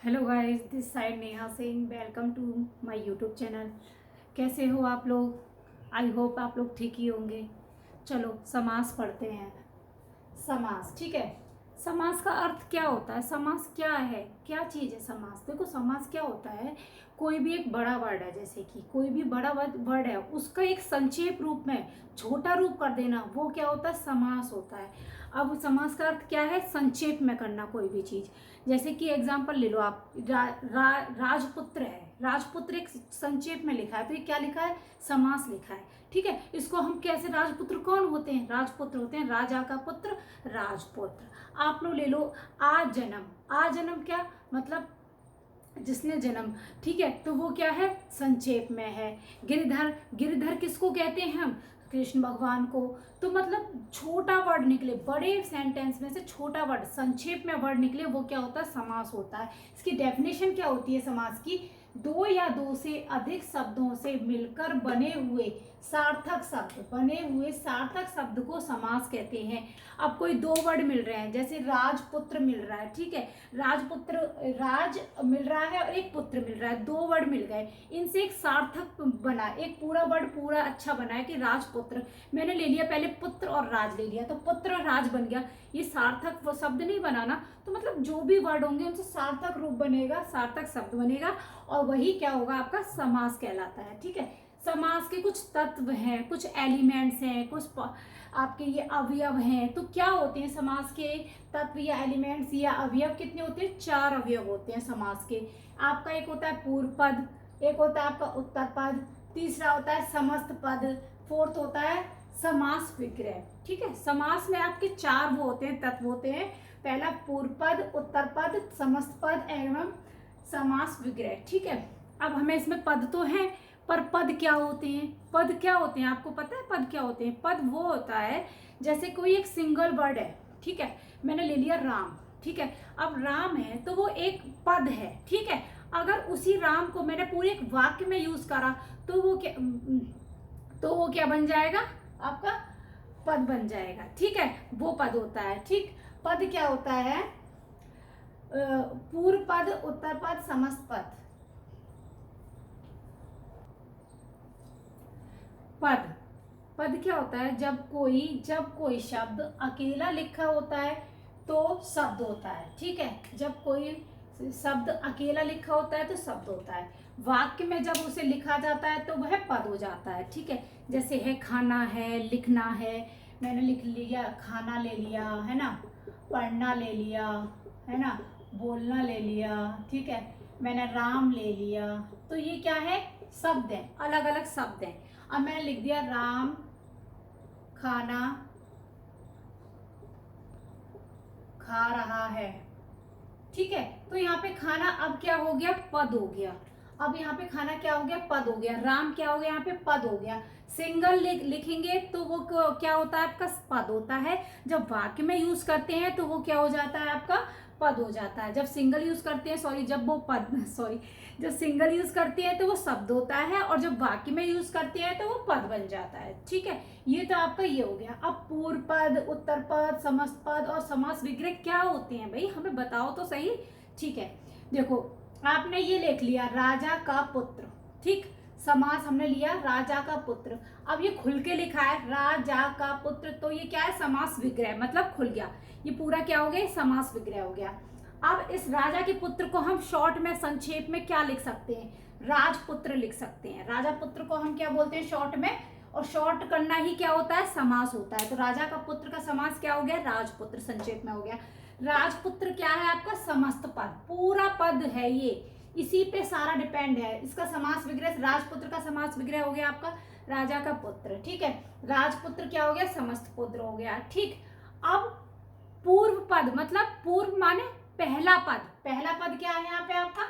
Hello guys, this side Neha Singh. Welcome to my YouTube channel. कैसे हो आप लोग? आई होप आप लोग ठीक ही होंगे। चलो समास पढ़ते हैं। समास, ठीक है। समास का अर्थ क्या होता है? समास क्या है? क्या चीज़ है समास? देखो, समास क्या होता है। कोई भी एक बड़ा वर्ड है, जैसे कि कोई भी बड़ा वर्ड है, उसका एक संक्षेप रूप में छोटा रूप कर देना, वो क्या होता है? समास होता है। अब समास का अर्थ क्या है? संक्षेप में करना कोई भी चीज़। जैसे कि एग्जाम्पल ले लो आप, राजपुत्र है। राजपुत्र एक संक्षेप में लिखा है, तो ये क्या लिखा है? समास लिखा है। ठीक है, इसको हम कैसे, राजपुत्र कौन होते हैं? राजपुत्र होते हैं राजा का पुत्र, राजपुत्र। आप लोग ले लो आजन्म। आजन्म क्या मतलब? जिसने जन्म। ठीक है, तो वो क्या है? संक्षेप में है। गिरधर, गिरधर किसको कहते हैं हम? कृष्ण भगवान को। तो मतलब छोटा वर्ड निकले, बड़े सेंटेंस में से छोटा वर्ड, संक्षेप में वर्ड निकले, वो क्या होता है? समास होता है। इसकी डेफिनेशन क्या होती है समास की? दो या दो से अधिक शब्दों से मिलकर बने हुए सार्थक शब्द, बने हुए सार्थक शब्द को समास कहते हैं। अब कोई दो वर्ड मिल रहे हैं, जैसे राजपुत्र मिल रहा है, ठीक है। राजपुत्र, राज मिल रहा है और एक पुत्र मिल रहा है, दो वर्ड मिल गए। इनसे एक सार्थक बना, एक पूरा वर्ड पूरा अच्छा बना है कि राजपुत्र। मैंने ले लिया पहले पुत्र और राज ले लिया, तो पुत्र और राज बन गया। ये सार्थक वो शब्द नहीं बनाना। तो मतलब जो भी वर्ड होंगे उनसे सार्थक रूप बनेगा, सार्थक शब्द बनेगा, और वही क्या होगा? आपका समास कहलाता है। ठीक है, समास के कुछ तत्व हैं, कुछ एलिमेंट्स हैं, कुछ आपके ये अवयव हैं। तो क्या होते हैं समास के तत्व या एलिमेंट्स या अवयव? कितने होते हैं? चार अवयव होते हैं समास के। आपका एक होता है पूर्व पद, एक होता है आपका उत्तर पद, तीसरा होता है समस्त पद, फोर्थ होता है समास विग्रह। ठीक है, समास में आपके चार वो होते हैं, तत्व होते हैं। पहला पूर्व पद, उत्तर पद, समस्त पद एवं समास विग्रह। ठीक है, अब हमें इसमें पद तो हैं, पर पद क्या होते हैं? पद क्या होते हैं आपको पता है? पद क्या होते हैं? पद वो होता है जैसे कोई एक सिंगल वर्ड है, ठीक है। मैंने ले लिया राम, ठीक है। अब राम है तो वो एक पद है, ठीक है। अगर उसी राम को मैंने पूरे एक वाक्य में यूज करा तो वो क्या बन जाएगा? आपका पद बन जाएगा। ठीक है, वो पद होता है। ठीक, पद क्या होता है? पूर्व पद, उत्तर पद, समस्त पद। पद, पद क्या होता है? जब कोई शब्द अकेला लिखा होता है तो शब्द होता है। ठीक है, जब कोई शब्द अकेला लिखा होता है तो शब्द होता है। वाक्य में जब उसे लिखा जाता है तो वह पद हो जाता है। ठीक है, जैसे है खाना है, लिखना है। मैंने लिख लिया, खाना ले लिया, है ना। पढ़ना ले लिया, है ना। बोलना ले लिया, ठीक है। मैंने राम ले लिया। तो ये क्या है? शब्द है, अलग अलग शब्द है। अब मैंने लिख दिया राम खाना खा रहा है। ठीक है, तो यहाँ पे खाना अब क्या हो गया? पद हो गया। अब यहाँ पे खाना क्या हो गया? पद हो गया। राम क्या हो गया? यहाँ पे पद हो गया। सिंगल लिखेंगे तो वो क्या होता है? आपका पद होता है। जब वाक्य में यूज करते हैं तो वो क्या हो जाता है? आपका पद हो जाता है। जब सिंगल यूज करते हैं, सॉरी, जब वो पद सॉरी जब सिंगल यूज करते हैं तो वो शब्द होता है, और जब वाक्य में यूज करते हैं तो वो पद बन जाता है। ठीक है, ये तो आपका ये हो गया। अब पूर्व पद, उत्तर पद, समस्त पद और समास विग्रह क्या होते हैं भाई? हमें बताओ तो सही। ठीक है, देखो, आपने ये लिख लिया राजा का पुत्र। ठीक, समास हमने लिया राजा का पुत्र। अब ये खुल के लिखा है राजा का पुत्र, तो ये क्या है? समास विग्रह, मतलब खुल गया। ये पूरा क्या हो गया? समास विग्रह हो गया। अब इस राजा के पुत्र को हम शॉर्ट में, संक्षेप में क्या लिख सकते हैं? राजपुत्र लिख सकते हैं। राजा पुत्र को हम क्या बोलते हैं शॉर्ट में? और शॉर्ट करना ही क्या होता है? समास होता है। तो राजा का पुत्र का समास क्या हो गया? राजपुत्र, संक्षेप में हो गया। राजपुत्र क्या है आपका? समस्त पद, पूरा पद है ये, इसी पे सारा डिपेंड है। इसका समास विग्रह, राजपुत्र का समास विग्रह हो गया आपका राजा का पुत्र। ठीक है, राजपुत्र क्या हो गया? समस्त पुत्र हो गया। ठीक, अब पूर्व पद, मतलब पूर्व माने पहला पद। पहला पद क्या है यहाँ पे आपका?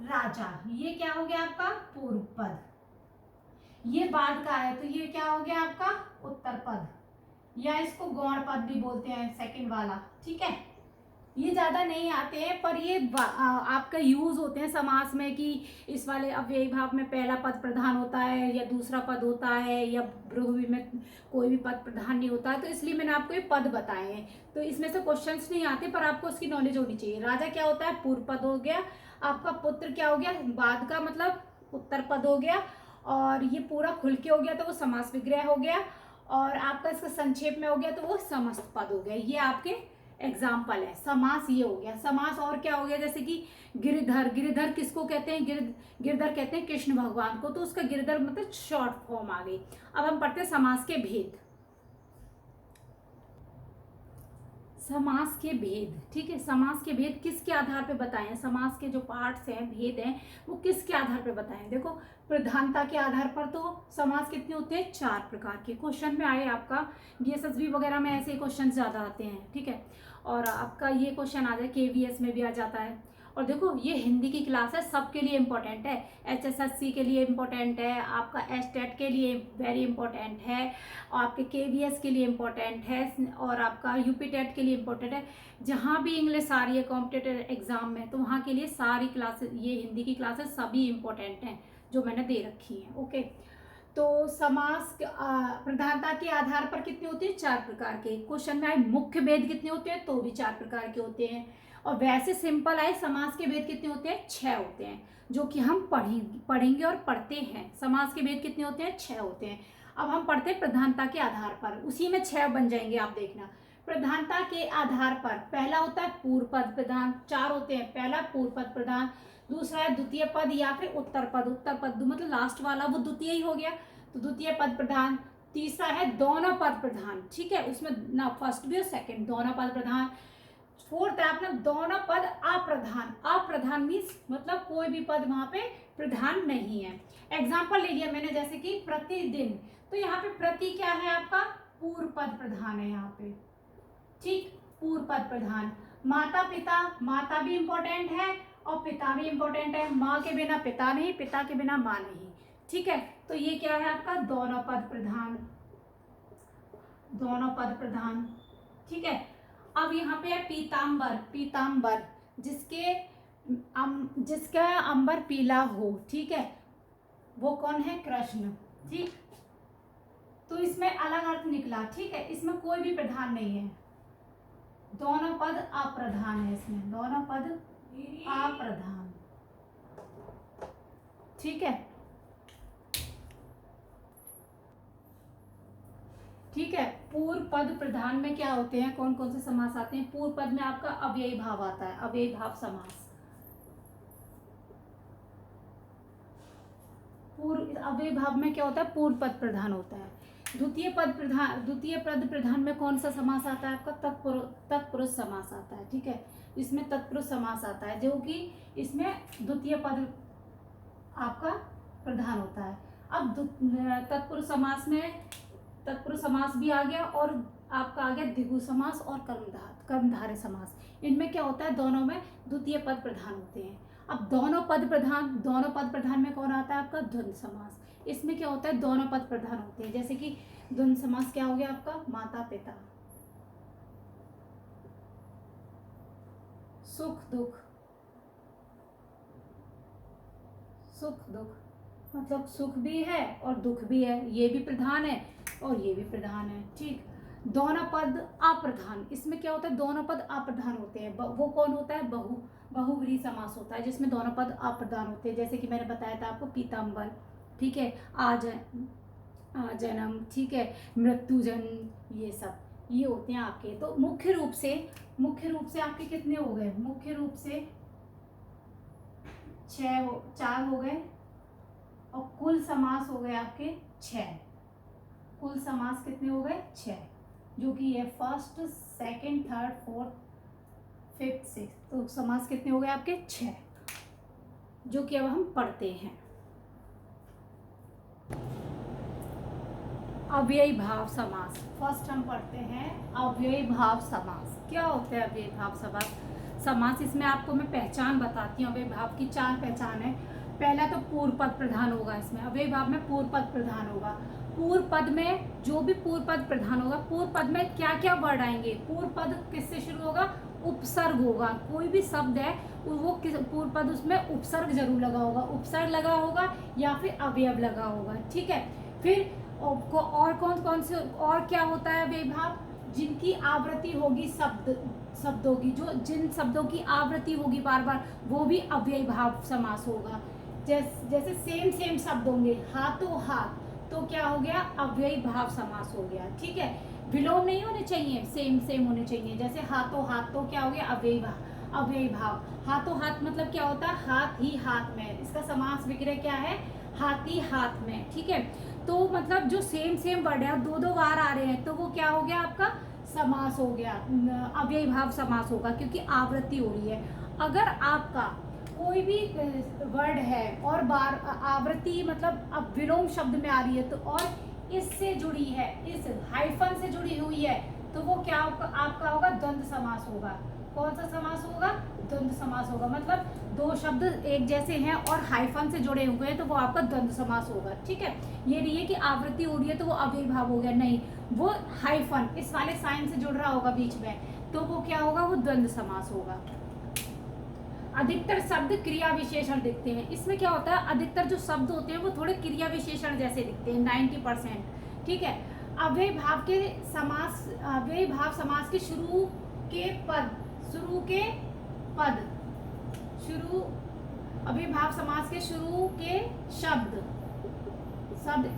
राजा। ये क्या हो गया आपका? पूर्व पद। ये बाद का है तो ये क्या हो गया आपका? उत्तर पद, या इसको गौण पद भी बोलते हैं, सेकंड वाला। ठीक है, ये ज्यादा नहीं आते हैं, पर ये आपका यूज होते हैं समास में कि इस वाले अव्ययी भाव में पहला पद प्रधान होता है या दूसरा पद होता है, या बहुव्रीहि में कोई भी पद प्रधान नहीं होता है। तो इसलिए मैंने आपको ये पद बताए हैं। तो इसमें से क्वेश्चंस नहीं आते, पर आपको उसकी नॉलेज होनी चाहिए। राजा क्या होता है? पूर्व पद हो गया। आपका पुत्र क्या हो गया, बाद का मतलब उत्तर पद हो गया, और ये पूरा खुल के हो गया तो वो समास विग्रह हो गया, और आपका इसका संक्षेप में हो गया तो वो समस्त पद हो गया। ये आपके एग्जाम्पल है। समास ये हो गया। समास और क्या हो गया, जैसे कि गिरधर, गिरधर किसको कहते हैं, गिरधर कहते हैं कृष्ण भगवान को, तो उसका गिरधर मतलब शॉर्ट फॉर्म आ गई। अब हम पढ़ते हैं समास के भेद। समास के भेद, ठीक है, समास के भेद किसके आधार पे बताएं, समास के जो पार्ट्स हैं, भेद हैं, वो किसके आधार पे बताएं। देखो, प्रधानता के आधार पर तो समास कितने होते हैं, 4 प्रकार के। क्वेश्चन में आए आपका DSSB वगैरह में ऐसे क्वेश्चन ज्यादा आते हैं, ठीक है, और आपका ये क्वेश्चन आ जाए KVS में भी आ जाता है। और देखो, ये हिंदी की क्लास है, सबके लिए इम्पोर्टेंट है, HSSC के लिए इम्पोर्टेंट है, आपका STET के लिए वेरी इंपॉर्टेंट है, आपके KVS के लिए इम्पोर्टेंट है, और आपका UP टेट के लिए इम्पोर्टेंट है। जहाँ भी इंग्लिश आ रही है कॉम्पिटिटिव एग्जाम में, तो वहाँ के लिए सारी क्लासेस, ये हिंदी की क्लासेस सभी इम्पोर्टेंट हैं जो मैंने दे रखी हैं। ओके, तो समास प्रधानता के आधार पर कितने होते हैं, 4 प्रकार के। क्वेश्चन में आए मुख्य भेद कितने होते हैं, तो भी 4 प्रकार के होते हैं। और वैसे सिंपल आए समास के भेद कितने होते हैं, 6 होते हैं, जो कि हम पढ़ेंगे और पढ़ते हैं। समास के भेद कितने होते हैं, 6 होते हैं। अब हम पढ़ते हैं प्रधानता के आधार पर, उसी में 6 बन जाएंगे, आप देखना। प्रधानता के आधार पर पहला होता है पूर्व पद प्रधान, 4 होते हैं। पहला पूर्व पद प्रधान, दूसरा है द्वितीय पद या फिर उत्तर पद, उत्तर पद मतलब लास्ट वाला वो द्वितीय ही हो गया, तो द्वितीय पद प्रधान। तीसरा है दोनों पद प्रधान, ठीक है, उसमें ना फर्स्ट भी और सेकंड, दोनों पद प्रधान। फोर्थ है अपना दोनों पद अप्रधान, अप्रधान मीन्स मतलब कोई भी पद वहां पे प्रधान नहीं है। एग्जाम्पल ले लिया मैंने, जैसे कि प्रतिदिन, तो यहाँ पे प्रति क्या है आपका, पूर्व पद प्रधान है यहाँ पे, ठीक, पूर्व पद प्रधान। माता पिता, माता भी इंपॉर्टेंट है और पिता भी इंपॉर्टेंट है, माँ के बिना पिता नहीं, पिता के बिना माँ नहीं, ठीक है, तो ये क्या है आपका दोनों पद प्रधान, दोनों पद प्रधान, ठीक है। अब यहाँ पे है पीताम्बर, पीताम्बर जिसका अंबर पीला हो, ठीक है, वो कौन है, कृष्ण, ठीक, तो इसमें अलग अर्थ निकला, ठीक है, इसमें कोई भी प्रधान नहीं है, दोनों पद अप्रधान है, इसमें दोनों पद अप्रधान, ठीक है, ठीक है। पूर्व पद प्रधान में क्या होते हैं, कौन कौन से समास आते हैं, पूर्व पद में आपका अव्ययी भाव आता है, अव्ययी भाव समास। पूर्व अव्ययी भाव में क्या होता है, पूर्व पद प्रधान होता है। द्वितीय पद प्रधान में कौन सा समास आता है आपका, तत्पुरुष समास आता है, ठीक है, इसमें तत्पुरुष समास आता है, जो कि इसमें द्वितीय पद आपका प्रधान होता है। अब तत्पुरुष समास में तत्पुरुष समास भी आ गया, और आपका आ गया द्विगु समास और कर्मधारय समास। इनमें क्या होता है, दोनों में द्वितीय पद प्रधान होते हैं। अब दोनों पद प्रधान में कौन आता है आपका, द्वंद्व समास। इसमें क्या होता है, दोनों पद प्रधान होते हैं, जैसे कि द्वंद्व समास क्या हो गया आपका, माता पिता, सुख दुख, सुख दुख मतलब सुख भी है और दुख भी है, ये भी प्रधान है और ये भी प्रधान है, ठीक। दोनों पद अप्रधान, इसमें क्या होता है, दोनों पद अप्रधान होते हैं, वो कौन होता है, बहुव्रीहि समास होता है, जिसमें दोनों पद अप्रधान होते हैं, जैसे कि मैंने बताया था आपको पीताम्बर, ठीक है, जन्म, ठीक है, मृत्युजन, ये सब ये होते हैं आपके। तो मुख्य रूप से आपके कितने हो गए, मुख्य रूप से 4 हो गए, और कुल समास हो गए आपके 6। कुल समास कितने हो गए, 6, जो कि ये first, second, third, fourth, fifth, sixth, तो समास कितने हो गए आपके 6, जो कि अब हम पढ़ते हैं। अव्ययी भाव समास, फर्स्ट हम पढ़ते हैं अव्ययी भाव समास। क्या होता है अव्ययी भाव समास, इसमें आपको मैं पहचान बताती हूँ। अव्ययी भाव की 4 पहचान है। पहला तो पूर्व पद प्रधान होगा, इसमें अव्ययी भाव में पूर्व पद प्रधान होगा। पूर्व पद में जो भी पूर्व पद प्रधान होगा, पूर्व पद में क्या क्या वर्ड आएंगे, पूर्व पद किससे शुरू होगा, उपसर्ग होगा, कोई भी शब्द है वो पूर्व पद उसमें उपसर्ग जरूर लगा होगा, उपसर्ग लगा होगा या फिर अवयव लगा होगा, ठीक है। फिर और कौन कौन से और क्या होता है अव्ययी भाव, जिनकी आवृत्ति होगी शब्द शब्दों की, जो जिन शब्दों की आवृत्ति होगी बार बार, वो भी अव्ययी भाव समास होगा। जैसे सेम सेम शब्द होंगे, हाथों हाथ, तो क्या हो गया, अव्ययी भाव समास हो गया। ठीक है, विलोम नहीं होने चाहिए, सेम सेम होने चाहिए। जैसे हाथों हाथ, तो क्या हो गया, अव्ययी भाव। अव्ययी भाव, हाथों हाथ मतलब क्या होता है, हाथ ही हाथ में, इसका समास विग्रह क्या है, हाथ ही हाथ में। ठीक है, तो मतलब जो सेम सेम वर्ड है, दो दो बार आ रहे हैं, तो वो क्या हो गया आपका, समास हो गया, अव्ययी भाव समास होगा, क्योंकि आवृत्ति हो रही है। अगर आपका कोई भी वर्ड है और बार आवृत्ति मतलब अब विलोम शब्द में आ रही है, तो और इससे जुड़ी है, इस हाइफन से जुड़ी हुई है, तो वो क्या आपका होगा, द्वंद्व समास होगा। कौन सा समास होगा, द्वंद्व समास होगा। मतलब दो शब्द एक जैसे हैं और हाइफन से जुड़े हुए हैं, तो वो आपका द्वंद्व समास होगा। ठीक है, ये नहीं है कि आवृत्ति हो रही है तो वो अव्ययी भाव हो गया, नहीं, वो हाइफन इस वाले साइन से जुड़ रहा होगा बीच में, तो वो क्या होगा, वो द्वंद्व समास होगा। अधिकतर शब्द क्रिया विशेषण दिखते हैं। इसमें क्या होता है, अधिकतर जो शब्द होते हैं वो थोड़े क्रिया विशेषण जैसे दिखते हैं, 90%। ठीक है, अव्ययी भाव के समास, अव्ययी भाव समास के शुरू के पद, अव्ययी भाव समास के शुरू के शब्द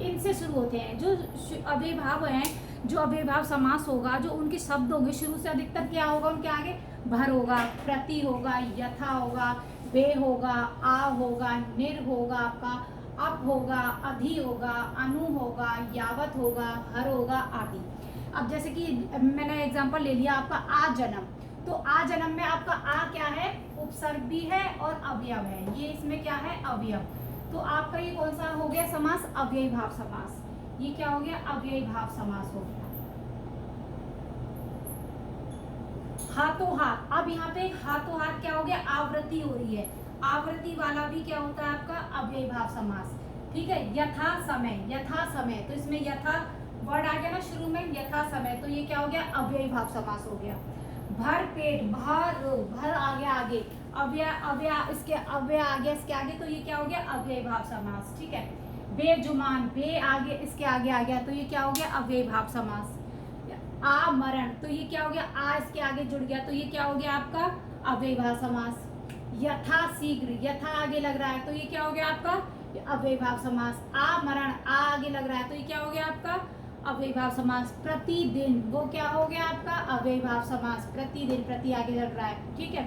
इनसे शुरू होते हैं। जो अव्ययी भाव हैं, जो अव्ययी भाव समास होगा, जो उनके शब्द होंगे शुरू से अधिकतर क्या होगा, उनके आगे भर होगा, प्रति होगा, यथा होगा, वे होगा, आ होगा, निर होगा, आपका अप होगा, अधि होगा, अनु होगा, यावत होगा, हर होगा आदि। अब जैसे कि मैंने एग्जांपल ले लिया आपका आ जन्म, तो आ जन्म में आपका आ क्या है, उपसर्ग भी है और अवयव है, ये इसमें क्या है, अवयव। तो आपका ये कौन सा हो गया समास, अव्ययी भाव समास। ये क्या हो गया, अव्ययी भाव समास हो गया। हाथों हाथ, अब यहाँ पे हाथों हाथ क्या हो गया, आवृत्ति हो रही है, आवृत्ति वाला भी क्या होता है आपका, अव्ययी भाव समास। ठीक है, यथा समय, तो इसमें यथा वर्ड आ गया ना शुरू में, यथा समय, तो ये क्या हो गया, अव्ययी भाव समास हो गया। भर पेट, भर आ गया आगे, इसके अव्यय आ गया इसके आगे, तो ये क्या हो गया, अव्ययी भाव समास। ठीक है, बेजुबान, बे आगे इसके आगे आ गया, तो ये क्या हो गया, अव्ययी भाव समास। आमरण, तो ये क्या हो गया, आ इसके आगे जुड़ गया, तो ये क्या हो गया आपका, अव्ययी भाव समास। यथा शीघ्र, यथा आगे लग रहा है, तो ये क्या हो गया आपका, अव्ययी भाव समास। आमरण, आ आगे लग रहा है, तो ये क्या हो गया आपका, अव्ययी भाव समास। प्रतिदिन, वो क्या हो गया आपका, अव्ययी भाव समास। प्रतिदिन, प्रति आगे लग रहा है। ठीक है,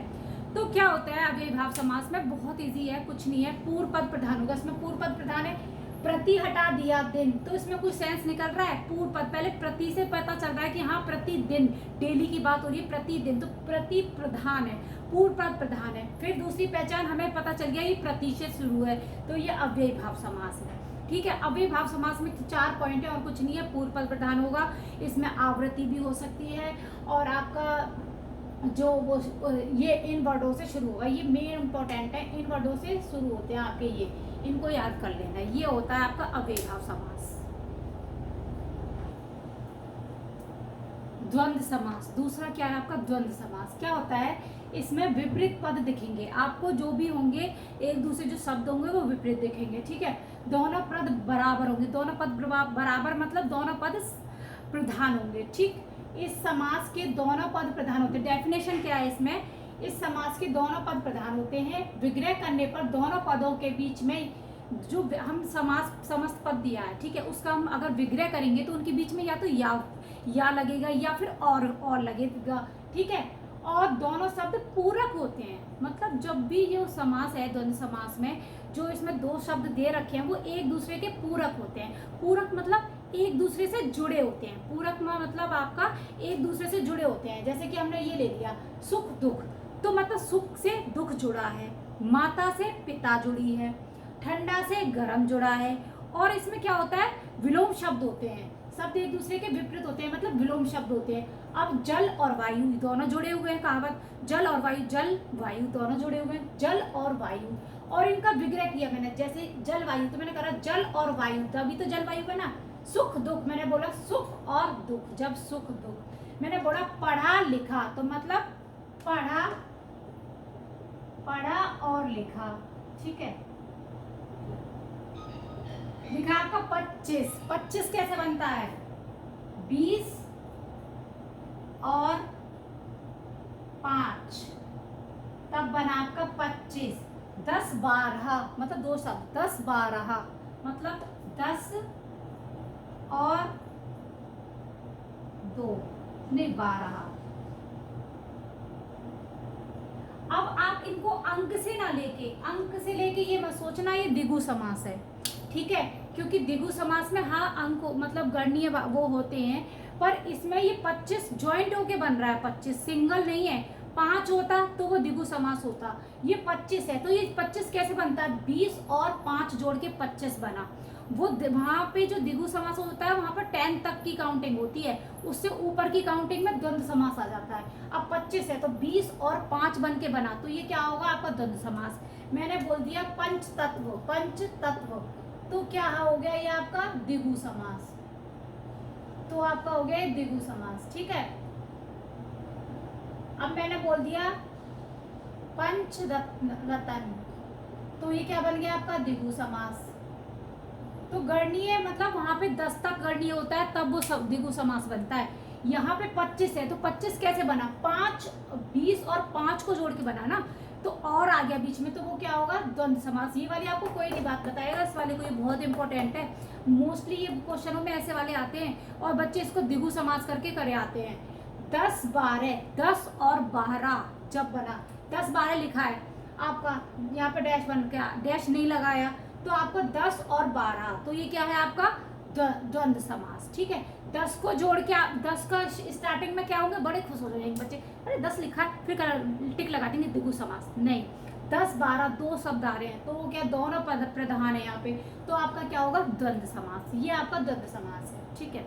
तो क्या होता है अव्ययी भाव समास में, बहुत इजी है, कुछ नहीं है, पूर्व पद प्रधान होगा। इसमें पूर्व पद प्रधान है, प्रति हटा दिया दिन, तो इसमें कुछ सेंस निकल रहा है, पूर्व पद, पहले प्रति से पता चल रहा है कि हाँ प्रतिदिन, डेली की बात हो रही है, प्रतिदिन, तो प्रति प्रधान है, पूर्व पद प्रधान है। फिर दूसरी पहचान हमें पता चल गया, ये प्रति से शुरू है, तो ये अव्ययी भाव समास है। ठीक है, अव्ययी भाव समास में 4 पॉइंट है और कुछ नहीं है, पूर्व पद प्रधान होगा, इसमें आवृत्ति भी हो सकती है, और आपका जो वो ये इन वर्डों से शुरू होगा, ये मेन इंपॉर्टेंट है, इन वर्डों से शुरू होते हैं आपके, ये इनको याद कर लेना, ये होता है आपका अव्ययी भाव समास। द्वंद्व समास, दूसरा क्या है आपका, द्वंद्व समास। क्या होता है, इसमें विपरीत पद दिखेंगे आपको, जो भी होंगे एक दूसरे जो शब्द होंगे वो विपरीत दिखेंगे। ठीक है, दोनों पद बराबर होंगे, दोनों पद बराबर मतलब दोनों पद प्रधान होंगे। ठीक, इस समास के दोनों पद प्रधान होते हैं। डेफिनेशन क्या है इसमें, इस समास के दोनों पद प्रधान होते हैं, विग्रह करने पर दोनों पदों के बीच में जो हम समास समस्त पद दिया है, ठीक है, उसका हम अगर विग्रह करेंगे तो उनके बीच में या तो या लगेगा या फिर और लगेगा। ठीक है, और दोनों शब्द पूरक होते हैं, मतलब जब भी जो समास है द्वंद्व समास में, जो इसमें दो शब्द दे रखे हैं वो एक दूसरे के पूरक होते हैं। पूरक मतलब एक दूसरे से जुड़े होते हैं, पूरक मतलब आपका एक दूसरे से जुड़े होते हैं। जैसे कि हमने ये ले लिया सुख दुख, तो मतलब सुख से दुख जुड़ा है, माता से पिता जुड़ी है, ठंडा से गर्म जुड़ा है, और इसमें क्या होता है, विलोम शब्द होते हैं, शब्द एक दूसरे के विपरीत होते हैं, मतलब विलोम शब्द होते हैं। अब जल और वायु दोनों जुड़े हुए हैं, कहावत जल और वायु, जल वायु दोनों जुड़े हुए हैं, जल और वायु, और इनका विग्रह किया मैंने, जैसे जल वायु, तो मैंने कहा जल और वायु, तभी तो जल वायु बना। सुख दुख, मैंने बोला सुख और दुख, जब सुख दुख, मैंने बोला पढ़ा लिखा, तो मतलब पढ़ा और लिखा। ठीक है, लिखा आपका 25 कैसे बनता है, 20 और मतलब 25, 10 12 मतलब दो शब्द, 10 12 मतलब 10 और 2 नहीं 12। अब आप इनको अंक से ना लेके, अंक से लेके ये मत सोचना ये द्विगु समास है, ठीक है, क्योंकि द्विगु समास में हाँ अंक मतलब गणनीय वो होते हैं, पर इसमें ये 25 ज्वाइंट होके बन रहा है, 25 सिंगल नहीं है। 5 होता तो वो द्विगु समास होता, ये 25 है तो ये 25 कैसे बनता है, 20 और 5 जोड़ के 25 बना। वो वहाँ पे जो द्विगु समास होता है वहाँ पर 10 तक की काउंटिंग होती है, उससे ऊपर की काउंटिंग में द्वंद्व समास आ जाता है। अब 25 है तो 20 और 5 बन के बना, तो ये क्या होगा आपका द्वंद्व समास। मैंने बोल दिया पंच तत्व, पंच तत्व, तो क्या हो गया ये आपका द्विगु समास, तो आपका हो गया द्विगु समास, ठीक है। अब मैंने बोल दिया पंच रतन, तो ये क्या बन गया आपका द्विगु समास। तो गणनीय मतलब वहां पे 10 तक गणनीय होता है तब वो द्विगु समास बनता है। यहाँ पे 25 है तो 25 कैसे बना, 5 20 और 5 को जोड़ के बना ना, तो और आ गया बीच में, तो वो क्या होगा द्वंद्व समास। ये वाली आपको कोई नहीं बात बताएगा, इस वाले को ये बहुत इंपॉर्टेंट है, मोस्टली ये क्वेश्चनों में ऐसे वाले आते हैं और बच्चे इसको द्विगु समास करके करे आते हैं। 10 12, 10 और 12 जब बना, 10 12 लिखा है आपका, यहाँ पे डैश बन गया, डैश नहीं लगाया तो आपको 10 और 12, तो ये क्या है आपका द्वंद्व समास, ठीक है। 10 को जोड़ के आप 10 का स्टार्टिंग में क्या होंगे, बड़े खुश हो जाएंगे बच्चे, अरे 10 लिखा है फिर टिक लगा देंगे द्विगु समास, नहीं 10 12 दो शब्द आ रहे हैं तो वो क्या दोनों पद प्रधान है यहाँ पे, तो आपका क्या होगा द्वंद्व समास, ये आपका द्वंद्व समास है, ठीक है।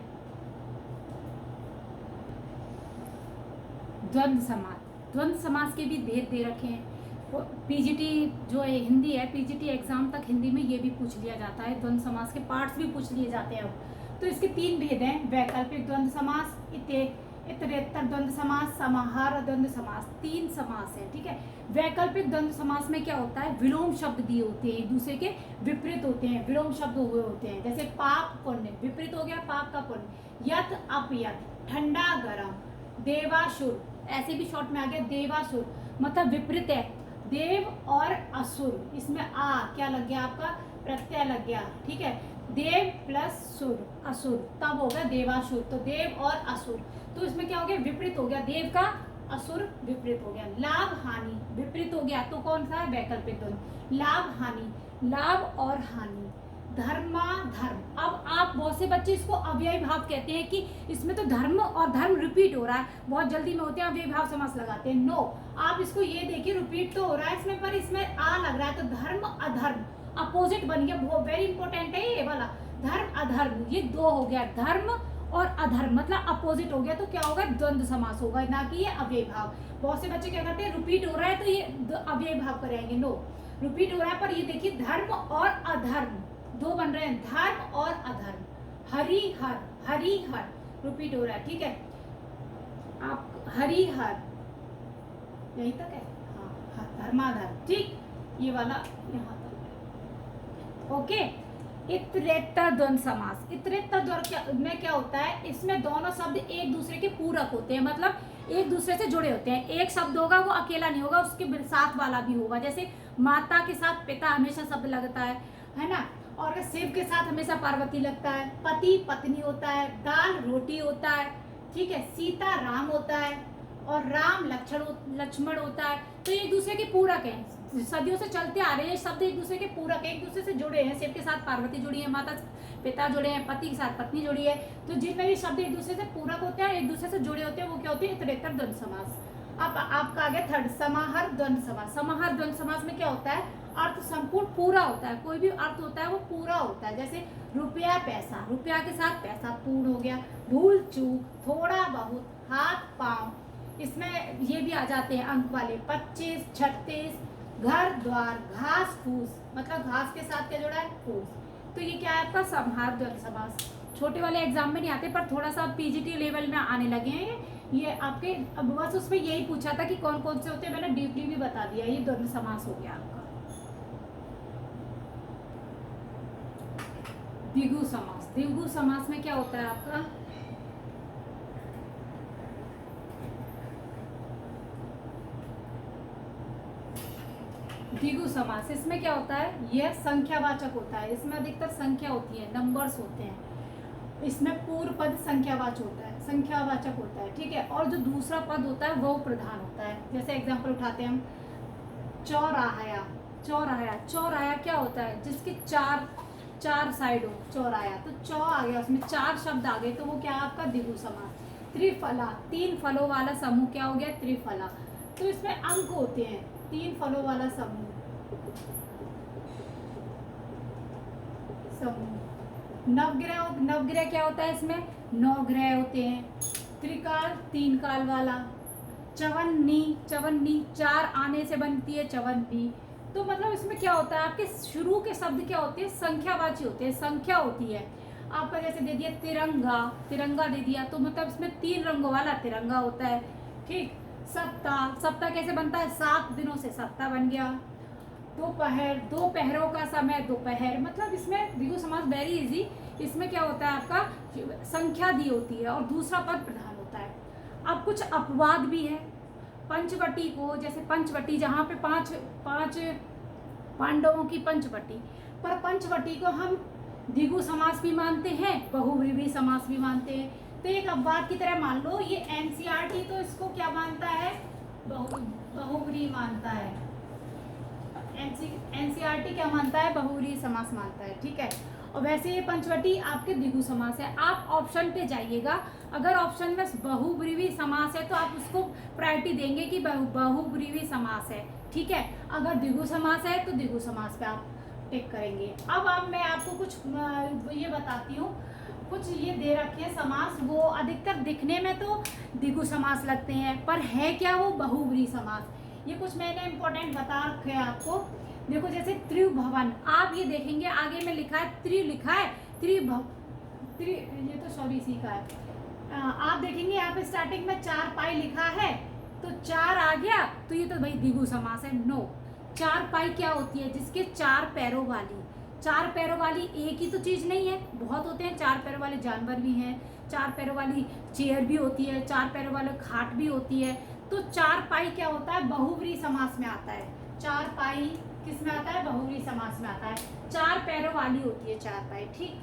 द्वंद्व समास, द्वंद्व समास के भी भेद दे रखे हैं। पीजीटी जो है हिंदी है, पीजीटी एग्जाम तक हिंदी में ये भी पूछ लिया जाता है, द्वंद्व समास के पार्ट्स भी पूछ लिए जाते हैं अब। तो इसके 3 भेद हैं, वैकल्पिक द्वंद्व समास, इतरेत्तर द्वंद्व समास, समाहार द्वंद्व समास, 3 समास है, ठीक है। वैकल्पिक द्वंद्व समास में क्या होता है, विलोम शब्द दिए होते हैं, एक दूसरे के विपरीत होते हैं, विलोम शब्द हुए होते हैं, जैसे पाप पुण्य, विपरीत हो गया पाप का पुण्य, यत अपयत, ठंडा गरम, देवासुर, ऐसे भी शॉर्ट में आ गया देवासुर, मतलब विपरीत है, देव और असुर, इसमें आ क्या लग गया आपका प्रत्यय लग गया, ठीक है, देव प्लस सुर असुर, तब हो गया देवासुर, तो देव और असुर, तो इसमें क्या हो गया विपरीत हो गया, देव का असुर विपरीत हो गया। लाभ हानि विपरीत हो गया, तो कौन सा है वैकल्पिक द्वंद्व, लाभ हानि, लाभ और हानि, धर्मा धर्म। अब आप बहुत से बच्चे इसको अव्ययी भाव कहते हैं कि इसमें तो धर्म और धर्म रिपीट हो रहा है, बहुत जल्दी में होते हैं अव्ययी भाव समास लगाते हैं, नो, आप इसको ये देखिए रिपीट तो हो रहा है इसमें, पर इसमें आ लग रहा है, तो धर्म अधर्म अपोजिट बन गया, बहुत वेरी इंपॉर्टेंट है ये वाला, धर्म अधर्म, ये 2 हो गया, धर्म और अधर्म मतलब अपोजिट हो गया, तो क्या होगा द्वंद्व समास होगा, ना कि ये अव्ययी भाव। बहुत से बच्चे क्या करते हैं रिपीट हो रहा है तो ये अव्ययी भाव करेंगे, नो, रिपीट हो रहा है, पर ये देखिए धर्म और अधर्म 2 बन रहे हैं, धर्म और अधर्म, हरिहर, हरिहर रिपीट हो रहा है, ठीक है, आप हरिहर यहीं तक है, हाँ धर्माधर्म, ठीक, ये वाला यहाँ तक, ओके। इतरेत्तर द्वंद्व समास, इतरेत्तर द्वंद्व में क्या होता है, इसमें दोनों शब्द एक दूसरे के पूरक होते हैं, मतलब एक दूसरे से जुड़े होते हैं, एक शब्द होगा वो अकेला नहीं होगा, उसके साथ वाला भी होगा, जैसे माता के साथ पिता हमेशा शब्द लगता है ना, और शिव के साथ हमेशा पार्वती लगता है, पति पत्नी होता है, दाल रोटी होता है, ठीक है, सीता राम होता है, और राम लक्ष्मण होता है, तो एक दूसरे के पूरक हैं, सदियों से चलते आ रहे हैं शब्द, एक दूसरे के पूरक हैं, एक दूसरे से जुड़े हैं, शिव के साथ पार्वती जुड़ी है, माता पिता जुड़े हैं, पति के साथ पत्नी जुड़ी है, तो जितने भी शब्द एक दूसरे से पूरक होते हैं, एक दूसरे से जुड़े होते हैं, वो क्या होते हैं इतरेत्तर द्वंद्व समास। अब आपका आ गया थर्ड, समाहार द्वंद्व समास। समाहार द्वंद्व समास में क्या होता है, अर्थ संपूर्ण पूरा होता है, कोई भी अर्थ होता है वो पूरा होता है, जैसे रुपया पैसा, रुपया के साथ पैसा पूर्ण हो गया, भूल चूक, थोड़ा बहुत, हाथ पांव, इसमें ये भी आ जाते हैं अंक वाले, 25 36, घर द्वार, घास फूस, मतलब घास के साथ क्या जुड़ा है फूस, तो ये क्या है आपका समाहार द्वंद्व समास। छोटे वाले एग्जाम में नहीं आते, पर थोड़ा सा पीजीटी लेवल में आने लगे हैं ये आपके, अब बस उसमें यही पूछा था कि कौन कौन से होते हैं, मैंने डीपली भी बता दिया, ये द्वंद्व समास हो गया आपका। द्विगु समास, द्विगु समास में क्या होता है आपका, द्विगु समास, इसमें क्या होता है, यह संख्यावाचक होता है, इसमें अधिकतर संख्या होती है, नंबर्स होते हैं, इसमें पूर्व पद संख्यावाचक होता है, संख्यावाचक होता है, ठीक है। और जो दूसरा पद होता है वो प्रधान होता है। जैसे एग्जांपल उठाते हैं हम, चौराहा, चौराहा, चौराहा क्या होता है, जिसके चार साइड हो, चौराहा, तो चौ आ गया, उसमें चार शब्द आ गए, तो वो क्या है आपका द्विगु समास। त्रिफला, तीन फलों वाला समूह क्या हो गया, त्रिफला, तो इसमें अंक होते हैं, तीन फलों वाला समूह, नवग्रह, नवग्रह क्या होता है, इसमें 9 ग्रह होते हैं। त्रिकाल, 3 काल वाला। चवन्नी, चवन्नी 4 आने से बनती है चवन्नी। तो मतलब इसमें क्या होता है, आपके शुरू के शब्द क्या होते हैं, संख्यावाची होते हैं, संख्या होती है। आपका जैसे दे दिया तिरंगा, तिरंगा दे दिया, तो मतलब इसमें 3 रंगों वाला तिरंगा होता है, ठीक। सप्ताह, सप्ताह कैसे बनता है, 7 दिनों से सप्ताह बन गया। दोपहर, दोपहरों का समय, दोपहर, मतलब इसमें द्विगु समास वेरी इजी। इसमें क्या होता है, आपका संख्या दी होती है और दूसरा पद प्रधान होता है। अब कुछ अपवाद भी है। पंचवटी को, जैसे पंचवटी जहाँ पे पांच पांडवों की पंचवटी, पर पंचवटी को हम द्विगु समास भी मानते हैं, बहुव्रीहि समास भी मानते हैं। तो एक अपवाद की तरह मान लो, ये एनसीईआरटी तो इसको क्या मानता है, बहुव्रीहि मानता है। एनसीईआरटी क्या मानता है, बहुव्रीहि समास मानता है, ठीक है। और वैसे ये पंचवटी आपके द्विगु समास है। आप ऑप्शन पे जाइएगा, अगर ऑप्शन में बहुव्रीहि समास है तो आप उसको प्रायोरिटी देंगे कि बहुव्रीहि समास है, ठीक है। अगर द्विगु समास है तो द्विगु समास पे आप टिक करेंगे। अब मैं आपको कुछ ये बताती हूँ, कुछ ये दे रखे हैं समास, वो अधिकतर दिखने में तो द्विगु समास लगते हैं, पर है क्या वो बहुव्रीहि समास। ये कुछ मैंने इंपॉर्टेंट बता रखे हैं आपको। देखो जैसे त्रिभुवन, आप ये देखेंगे आगे में लिखा है त्रि, लिखा है त्रि, ये तो सॉरी इसी का है। आप देखेंगे यहाँ पे स्टार्टिंग में 4 पाई लिखा है, तो 4 आ गया, तो ये तो भाई द्विगु समास है। नो, 4 पाई क्या होती है, जिसके 4 पैरों वाली, 4 पैरों वाली एक ही तो चीज नहीं है, बहुत होते हैं। 4 पैरों वाले जानवर भी हैं, 4 पैरों वाली चेयर भी होती है, 4 पैरों वाले खाट भी होती है। तो 4 पाई क्या होता है, बहुव्रीहि समास में आता है। 4 पाई किस में आता है, बहुव्रीहि समास में आता है। 4 पैरों वाली होती है 4 पाई, ठीक।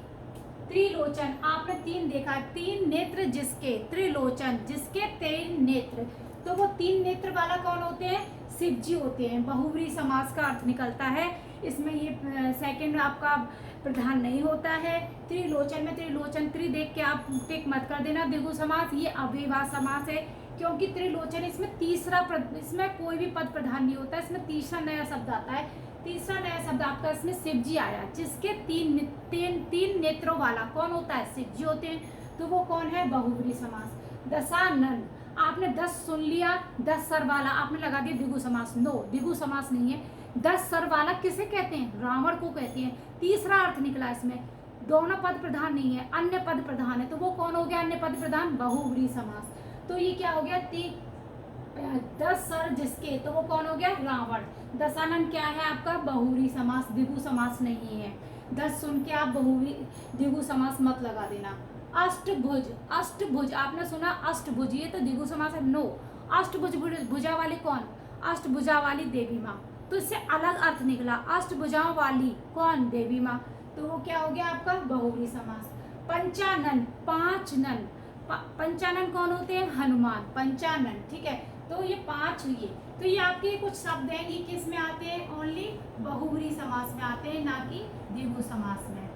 त्रिलोचन, आपने 3 देखा, 3 नेत्र जिसके, त्रिलोचन जिसके 3 नेत्र, तो वो 3 नेत्र वाला कौन होते हैं, शिव जी होते हैं। बहुव्रीहि समास का अर्थ निकलता है। इसमें ये सेकंड आपका प्रधान नहीं होता है। त्रिलोचन में त्रिलोचन, त्रि देख के आप टिक मत कर देना, द्विगु समास। ये अव्ययभाव समास है, क्योंकि त्रिलोचन इसमें इसमें कोई भी पद प्रधान नहीं होता, इसमें तीसरा नया शब्द आता है। तीसरा नया शब्द आपका इसमें शिव जी आया, जिसके 3 नेत्रों वाला कौन होता है, शिव जी होते हैं। तो वो कौन है, बहुव्रीहि समास। दशानन, आपने 10 सुन लिया, 10 सर वाला आपने लगा दिया द्विगु समास। नो, द्विगु समास नहीं है। 10 सर वाला किसे कहते हैं, रावण को कहते हैं। तीसरा अर्थ निकला इसमें, दोनों पद प्रधान नहीं है, अन्य पद प्रधान है, तो वो कौन हो गया, अन्य पद प्रधान, बहुव्रीहि समास। तो ये क्या हो गया, 10 सर जिसके, तो वो कौन हो गया, रावण। दशानन क्या है आपका, बहुव्रीहि समास, द्विगु समास नहीं है। 10 सुन के आप द्विगु समास मत लगा देना। अष्टभुज, अष्टभुज आपने सुना, अष्टभुज, ये तो द्विगु समास है। नो, अष्टभुज भुजा वाली कौन, अष्टभुजा वाली देवी माँ, तो इससे अलग अर्थ निकला। अष्टभुजाओं वाली कौन, देवी माँ, तो वो क्या हो गया आपका, बहुव्रीहि समास। पंचानन, 5 नन, पंचानन कौन होते हैं, हनुमान, पंचानन, ठीक है। तो ये 5 हुए। तो ये आपके कुछ शब्द हैं, ये किस में आते हैं, ओनली बहुव्रीहि समास में आते हैं, ना कि द्विगु समास में,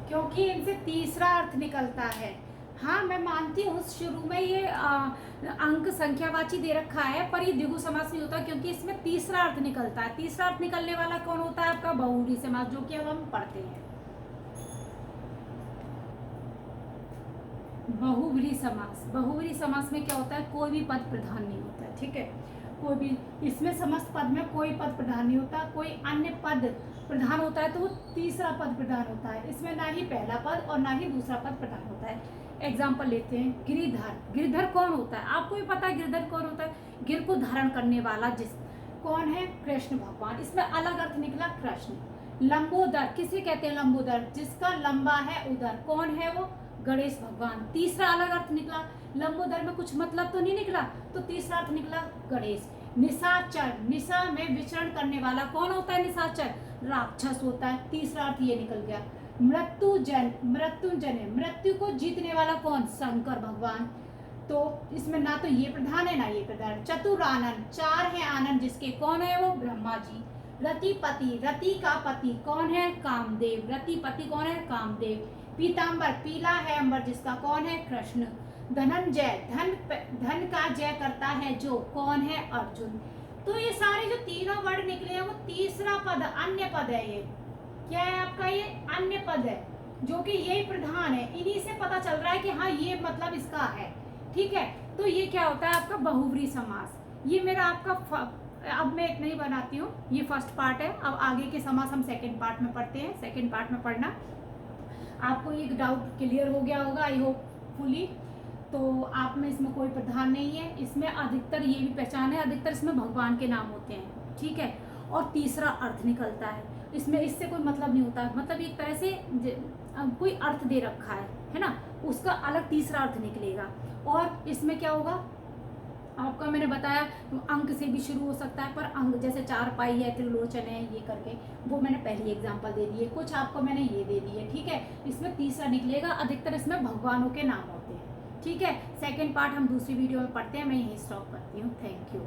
क्योंकि इनसे तीसरा अर्थ निकलता है। हाँ मैं मानती हूँ शुरू में ये अंक संख्यावाची दे रखा है, पर ये द्विगु समास नहीं होता, क्योंकि इसमें तीसरा अर्थ निकलता है। तीसरा अर्थ निकलने वाला कौन होता है आपका, बहुव्रीहि समास, जो कि अब हम पढ़ते हैं। बहुव्रीहि समास, बहुव्रीहि समास में क्या होता है, कोई भी पद प्रधान नहीं होता है, ठीक है। कोई भी, इसमें समस्त पद में कोई पद प्रधान नहीं होता, कोई अन्य पद प्रधान होता है तो वो तीसरा पद प्रधान होता है। इसमें ना ही पहला पद और ना ही दूसरा पद प्रधान होता है। एग्जाम्पल लेते हैं, गिरिधर, गिरिधर कौन होता है, आपको भी पता है गिरिधर कौन होता है, गिर को धारण करने वाला जिस, कौन है, कृष्ण भगवान। इसमें अलग अर्थ निकला, कृष्ण। लंबोदर, किसे कहते हैं, लंबोदर, जिसका लंबा है उदर, कौन है वो, गणेश भगवान। तीसरा अलग अर्थ निकला, लंबोदर में कुछ मतलब तो नहीं निकला, तो तीसरा अर्थ निकला गणेश। निशाचर, निशा में विचरण करने वाला कौन होता है? निशाचर राक्षस होता है। तीसरा अर्थ ये निकल गया। मृत्युजन, मृत्युंजय, मृत्यु को जीतने वाला कौन? शंकर भगवान। तो इसमें ना तो ये प्रधान है ना ये प्रधान। चतुरानन, चार है आनंद जिसके, कौन है वो? ब्रह्मा जी। रतिपति, रति का पति कौन है? कामदेव। रतिपति कौन है? कामदेव। पीतांबर, पीला है अंबर जिसका, कौन है? कृष्ण। धनंजय, धन का जय करता है जो, कौन है? अर्जुन। तो ये सारे जो तीनों वर्ड निकले हैं वो तीसरा पद अन्य पद है। ये क्या है आपका? ये अन्य पद है, जो कि यही प्रधान है। इन्हीं से पता चल रहा है कि हाँ ये मतलब इसका है। ठीक है, तो ये क्या होता है आपका? बहुव्रीहि समास। ये मेरा आपका अब मैं इतना ही बनाती हूँ, ये फर्स्ट पार्ट है। अब आगे के समास हम सेकंड पार्ट में पढ़ते हैं। सेकंड पार्ट में पढ़ना। आपको ये डाउट क्लियर हो गया होगा आई होप फुली। तो आप में इसमें कोई प्रधान नहीं है। इसमें अधिकतर ये भी पहचान है, अधिकतर इसमें भगवान के नाम होते हैं। ठीक है, और तीसरा अर्थ निकलता है इसमें। इससे कोई मतलब नहीं होता, मतलब एक तरह से कोई अर्थ दे रखा है ना, उसका अलग तीसरा अर्थ निकलेगा। और इसमें क्या होगा आपका, मैंने बताया अंक से भी शुरू हो सकता है, पर अंक जैसे चार पाई है, त्रिलोचन है, ये करके वो मैंने पहली एग्जांपल दे दी है। कुछ आपको मैंने ये दे दी है। ठीक है, इसमें तीसरा निकलेगा। अधिकतर इसमें भगवानों के नाम होते हैं। ठीक है, सेकंड पार्ट हम दूसरी वीडियो में पढ़ते हैं। मैं यहीं स्टॉप करती हूँ। Thank you.